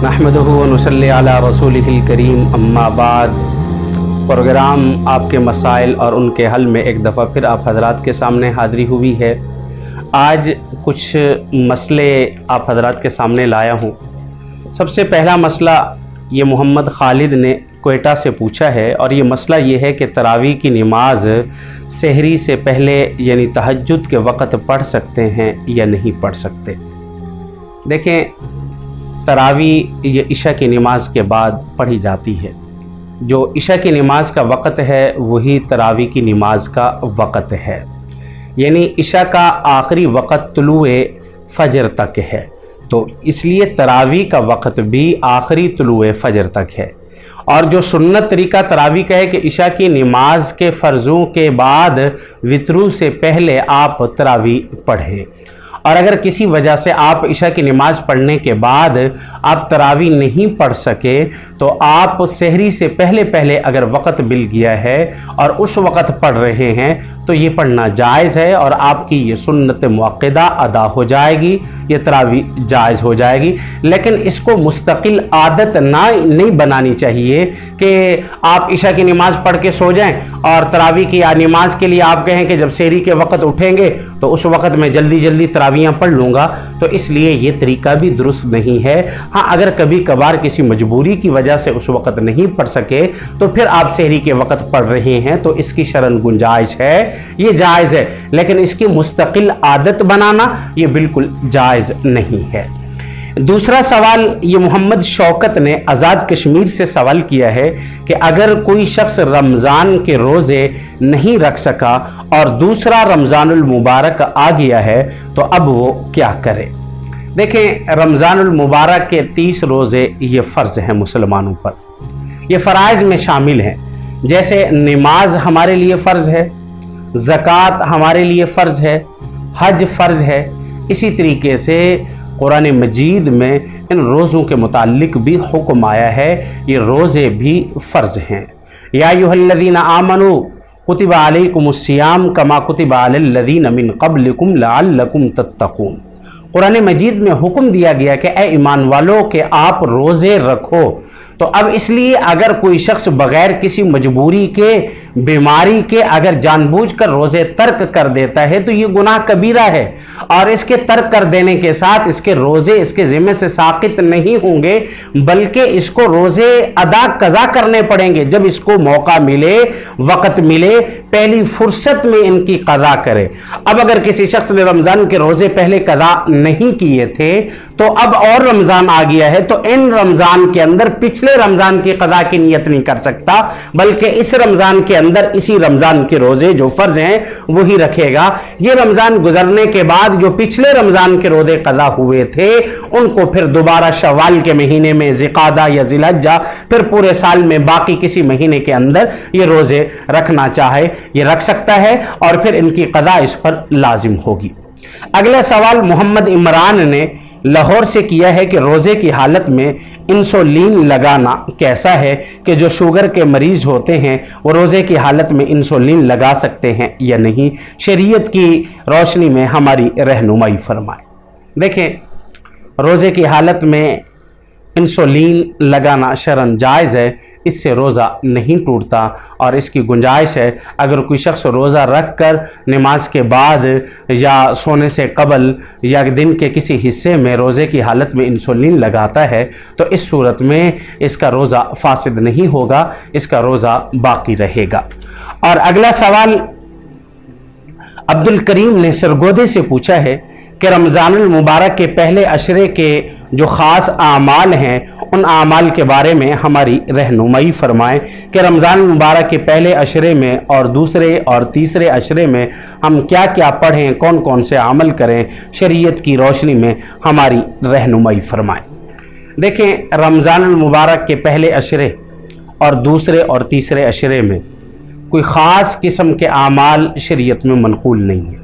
نحمدہ و نصلی علی رسولہ الکریم، اما بعد۔ پروگرام آپ کے مسائل اور ان کے حل میں ایک دفعہ پھر آپ حضرات کے سامنے حاضری ہوئی ہے۔ آج کچھ مسئلے آپ حضرات کے سامنے لایا ہوں۔ سب سے پہلا مسئلہ یہ محمد خالد نے کوئٹہ سے پوچھا ہے، اور یہ مسئلہ یہ ہے کہ تراویح کی نماز سحری سے پہلے یعنی تہجد کے وقت پڑھ سکتے ہیں یا نہیں پڑھ سکتے۔ دیکھیں، تراویح یہ عشاء کی نماز کے بعد پڑھی جاتی ہے۔ جو عشاء کی نماز کا وقت ہے وہی تراویح کی نماز کا وقت ہے، یعنی عشاء کا آخری وقت طلوع فجر تک ہے، تو اس لیے تراویح کا وقت بھی آخری طلوع فجر تک ہے۔ اور جو سنت طریقہ تراویح کا ہے کہ عشاء کی نماز کے فرضوں کے بعد وتروں سے پہلے آپ تراویح پڑھیں، اور اگر کسی وجہ سے آپ عشاء کی نماز پڑھنے کے بعد آپ تراویح نہیں پڑھ سکے تو آپ سحری سے پہلے اگر وقت مل گیا ہے اور اس وقت پڑھ رہے ہیں تو یہ پڑھنا جائز ہے، اور آپ کی یہ سنت مؤکدہ ادا ہو جائے گی، یہ تراویح جائز ہو جائے گی۔ لیکن اس کو مستقل عادت نہیں بنانی چاہیے کہ آپ عشاء کی نماز پڑھ کے سو جائیں اور تراویح کی نماز کے لیے آپ کہیں کہ جب سحری کے وقت اٹھیں گے تو اس وقت میں جلدی تراویحاں پڑھ لوں گا، تو اس لیے یہ طریقہ بھی درست نہیں ہے۔ ہاں، اگر کبھی کبھار کسی مجبوری کی وجہ سے اس وقت نہیں پڑھ سکے تو پھر آپ سحری کے وقت پڑھ رہے ہیں تو اس کی شرعاً گنجائش ہے، یہ جائز ہے، لیکن اس کی مستقل عادت بنانا یہ بالکل جائز نہیں ہے۔ دوسرا سوال یہ محمد شوکت نے آزاد کشمیر سے سوال کیا ہے کہ اگر کوئی شخص رمضان کے روزے نہیں رکھ سکا اور دوسرا رمضان المبارک آ گیا ہے تو اب وہ کیا کرے؟ دیکھیں، رمضان المبارک کے 30 روزے یہ فرض ہیں مسلمانوں پر، یہ فرائض میں شامل ہیں، جیسے نماز ہمارے لیے فرض ہے، زکوٰۃ ہمارے لیے فرض ہے، حج فرض ہے۔ اسی طریقے سے قرآن مجید میں ان روزوں کے متعلق بھی حکم آیا ہے، یہ روزے بھی فرض ہیں۔ یا ایھا الذین آمنوا کتب علیکم الصیام کما کتب علی الذین من قبلکم لعلکم تتقون۔ قرآن مجید میں حکم دیا گیا کہ اے ایمان والو کہ آپ روزے رکھو۔ تو اب اس لیے اگر کوئی شخص بغیر کسی مجبوری کے، بیماری کے اگر جان بوجھ کر روزے ترک کر دیتا ہے تو یہ گناہ کبیرہ ہے، اور اس کے ترک کر دینے کے ساتھ اس کے روزے اس کے ذمہ سے ساقط نہیں ہوں گے، بلکہ اس کو روزے قضا کرنے پڑیں گے۔ جب اس کو موقع ملے، وقت ملے، پہلی فرصت میں ان کی قضا کرے۔ اب اگر کسی شخص نے رمضان کے روزے پہلے قضا نہیں کیے تھے تو اب اور رمضان آ گیا ہے تو ان رمضان کے اندر پچھلے رمضان کی قضا کی نیت نہیں کر سکتا، بلکہ اس رمضان کے اندر اسی رمضان کے روزے جو فرض ہیں وہی رکھے گا۔ یہ رمضان گزرنے کے بعد جو پچھلے رمضان کے روزے قضا ہوئے تھے ان کو پھر دوبارہ شوال کے مہینے میں، ذوالقعدہ یا ذی الحجہ، پھر پورے سال میں باقی کسی مہینے کے اندر یہ روزے رکھنا چاہے یہ رکھ سکتا ہے، اور پھر ان کی قضا اس پر لازم ہوگی۔ اگلا سوال محمد عمران نے لاہور سے کیا ہے کہ روزے کی حالت میں انسولین لگانا کیسا ہے، کہ جو شوگر کے مریض ہوتے ہیں وہ روزے کی حالت میں انسولین لگا سکتے ہیں یا نہیں؟ شریعت کی روشنی میں ہماری رہنمائی فرمائیں۔ دیکھیں، روزے کی حالت میں انسولین لگانا شرعاً جائز ہے، اس سے روزہ نہیں ٹوٹتا، اور اس کی گنجائش ہے اگر کوئی شخص روزہ رکھ کر نماز کے بعد یا سونے سے قبل یا دن کے کسی حصے میں روزے کی حالت میں انسولین لگاتا ہے تو اس صورت میں اس کا روزہ فاسد نہیں ہوگا، اس کا روزہ باقی رہے گا۔ اور اگلا سوال عبد الکریم نے سرگودے سے پوچھا ہے کہ رمضان المبارک کے پہلے عشرے کے جو خاص اعمال ہیں ان اعمال کے بارے میں ہماری رہنمائی فرمائیں، کہ رمضان المبارک کے پہلے عشرے میں اور دوسرے اور تیسرے عشرے میں ہم کیا کیا پڑھیں، کون کون سے عمل کریں، شریعت کی روشنی میں ہماری رہنمائی فرمائیں۔ دیکھیں، رمضان المبارک کے پہلے عشرے اور دوسرے اور تیسرے عشرے میں کوئی خاص قسم کے اعمال شریعت میں منقول نہیں ہے۔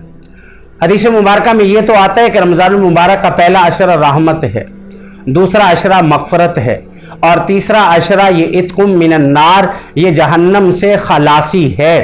حدیث مبارکہ میں یہ تو آتا ہے کہ رمضان المبارک کا پہلا عشرہ رحمت ہے، دوسرا عشرہ مغفرت ہے، اور تیسرا عشرہ یہ عتق من النار، یہ جہنم سے خلاصی ہے۔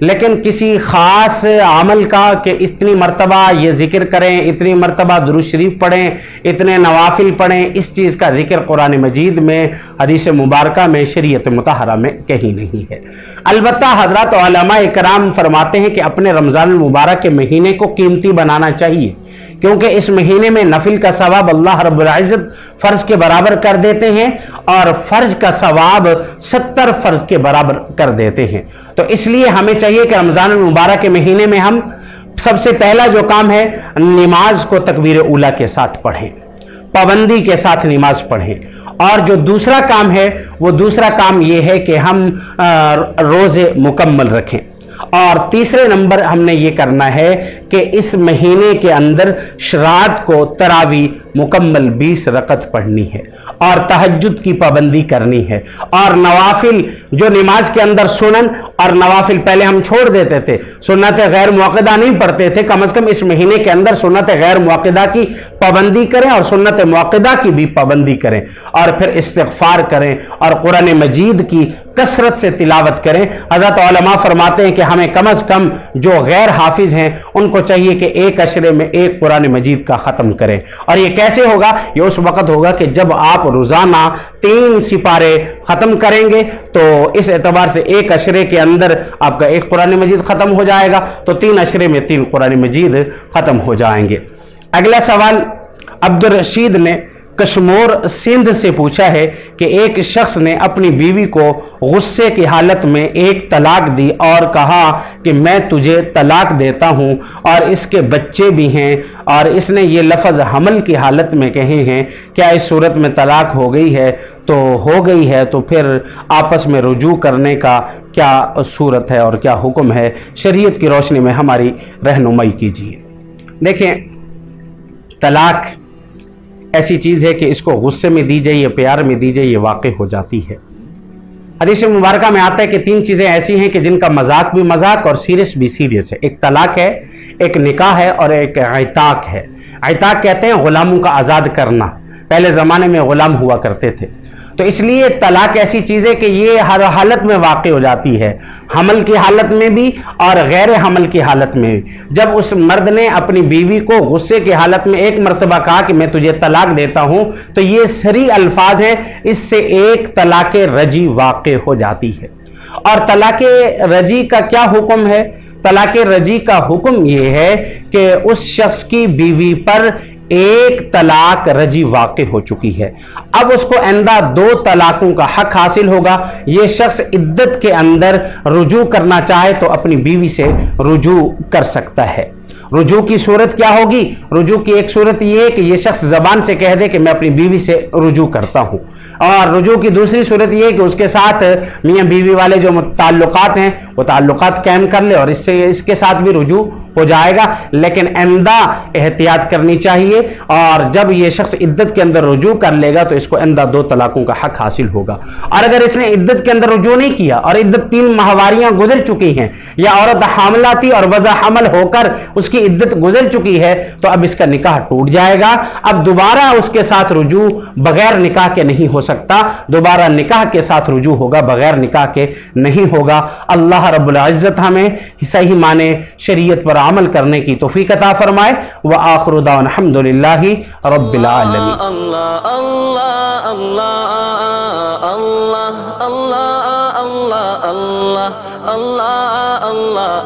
لیکن کسی خاص عمل کا کہ اتنی مرتبہ یہ ذکر کریں، اتنی مرتبہ درود شریف پڑھیں، اتنے نوافل پڑھیں، اس چیز کا ذکر قرآن مجید میں، حدیث مبارکہ میں، شریعت مطہرہ میں کہیں نہیں ہے۔ البتہ حضرات علماء کرام فرماتے ہیں کہ اپنے رمضان المبارک کے مہینے کو قیمتی بنانا چاہیے، کیونکہ اس مہینے میں نفل کا ثواب اللہ رب العزت فرض کے برابر کر دیتے ہیں اور فرض کا ثواب 70 فرض کے برابر کر دیتے ہیں۔ تو اس لیے ہمیں چاہیے کہ رمضان المبارک کے مہینے میں ہم سب سے پہلا جو کام ہے، نماز کو تکبیر اولیٰ کے ساتھ پڑھیں، پابندی کے ساتھ نماز پڑھیں، اور جو دوسرا کام ہے وہ دوسرا کام یہ ہے کہ ہم روزے مکمل رکھیں، اور تیسرے نمبر ہم نے یہ کرنا ہے کہ اس مہینے کے اندر رات کو تراویح مکمل 20 رکعت پڑھنی ہے، اور تہجد کی پابندی کرنی ہے، اور نوافل جو نماز کے اندر سنن اور نوافل پہلے ہم چھوڑ دیتے تھے، سنت غیر موقدہ نہیں پڑھتے تھے، کم از کم اس مہینے کے اندر سنت غیر موقدہ کی پابندی کریں اور سنت موقدہ کی بھی پابندی کریں، اور پھر استغفار کریں اور قرآن مجید کی کثرت سے تلاوت کریں۔ حضرت علماء فرماتے ہیں کہ ہمیں کم از کم جو غیر حافظ ہیں ان کو چاہیے کہ ایک عشرے میں ایک قرآن مجید کا ختم کریں، اور یہ کیسے ہوگا؟ یہ اس وقت ہوگا کہ جب آپ روزانہ 3 سپارے ختم کریں گے، تو اس اعتبار سے ایک عشرے کے اندر آپ کا ایک قرآن مجید ختم ہو جائے گا، تو 3 عشرے میں 3 قرآن مجید ختم ہو جائیں گے۔ اگلا سوال عبد الرشید نے کشمور سندھ سے پوچھا ہے کہ ایک شخص نے اپنی بیوی کو غصے کی حالت میں ایک طلاق دی اور کہا کہ میں تجھے طلاق دیتا ہوں، اور اس کے بچے بھی ہیں، اور اس نے یہ لفظ حمل کی حالت میں کہے ہیں، کیا اس صورت میں طلاق ہو گئی ہے؟ تو ہو گئی ہے، تو پھر آپس میں رجوع کرنے کا کیا صورت ہے اور کیا حکم ہے؟ شریعت کی روشنی میں ہماری رہنمائی کیجیے۔ دیکھیں، طلاق ایسی چیز ہے کہ اس کو غصے میں دی جائے یا پیار میں دی جائے یہ واقع ہو جاتی ہے۔ حدیث مبارکہ میں آتا ہے کہ 3 چیزیں ایسی ہیں کہ جن کا مذاق بھی مذاق اور سیریس بھی سیریس ہے۔ ایک طلاق ہے، ایک نکاح ہے، اور ایک عتاق ہے۔ عتاق کہتے ہیں غلاموں کا آزاد کرنا، پہلے زمانے میں غلام ہوا کرتے تھے، تو اس لیے طلاق ایسی چیز ہے کہ یہ ہر حالت میں واقع ہو جاتی ہے، حمل کی حالت میں بھی اور غیر حمل کی حالت میں بھی۔ جب اس مرد نے اپنی بیوی کو غصے کی حالت میں ایک مرتبہ کہا کہ میں تجھے طلاق دیتا ہوں، تو یہ صریح الفاظ ہیں، اس سے ایک طلاق رجعی واقع ہو جاتی ہے۔ اور طلاق رجعی کا کیا حکم ہے؟ طلاق رجعی کا حکم یہ ہے کہ اس شخص کی بیوی پر ایک طلاق رجعی واقع ہو چکی ہے، اب اس کو آئندہ 2 طلاقوں کا حق حاصل ہوگا۔ یہ شخص عدت کے اندر رجوع کرنا چاہے تو اپنی بیوی سے رجوع کر سکتا ہے۔ رجوع کی صورت کیا ہوگی؟ رجوع کی ایک صورت یہ ہے کہ یہ شخص زبان سے کہہ دے کہ میں اپنی بیوی سے رجوع کرتا ہوں، اور رجوع کی دوسری صورت یہ ہے کہ اس کے ساتھ میاں بیوی والے جو تعلقات ہیں وہ تعلقات قائم کر لے، اور اس کے ساتھ بھی رجوع ہو جائے گا، لیکن آئندہ احتیاط کرنی چاہیے، اور جب یہ شخص عدت کے اندر رجوع کر لے گا تو اس کو آئندہ 2 طلاقوں کا حق حاصل ہوگا۔ اور اگر اس نے عدت کے اندر رجوع نہیں کیا اور عدت 3 ماہواریاں گزر چکی ہیں، یا عورت حاملہ تھی اور وضع حمل ہو کر اس کی عدت گزر چکی ہے، تو اب اس کا نکاح ٹوٹ جائے گا۔ اب دوبارہ اس کے ساتھ رجوع بغیر نکاح کے نہیں ہو سکتا، دوبارہ نکاح کے ساتھ رجوع ہوگا، بغیر نکاح کے نہیں ہوگا۔ اللہ رب العزت ہمیں صحیح معنی شریعت پر عمل کرنے کی توفیق عطا فرمائے۔ وآخر دعوانا الحمدللہ رب العالمین۔ اللہ اللہ اللہ اللہ اللہ اللہ اللہ اللہ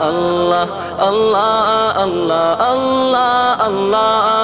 اللہ اللہ اللہ اللہ اللہ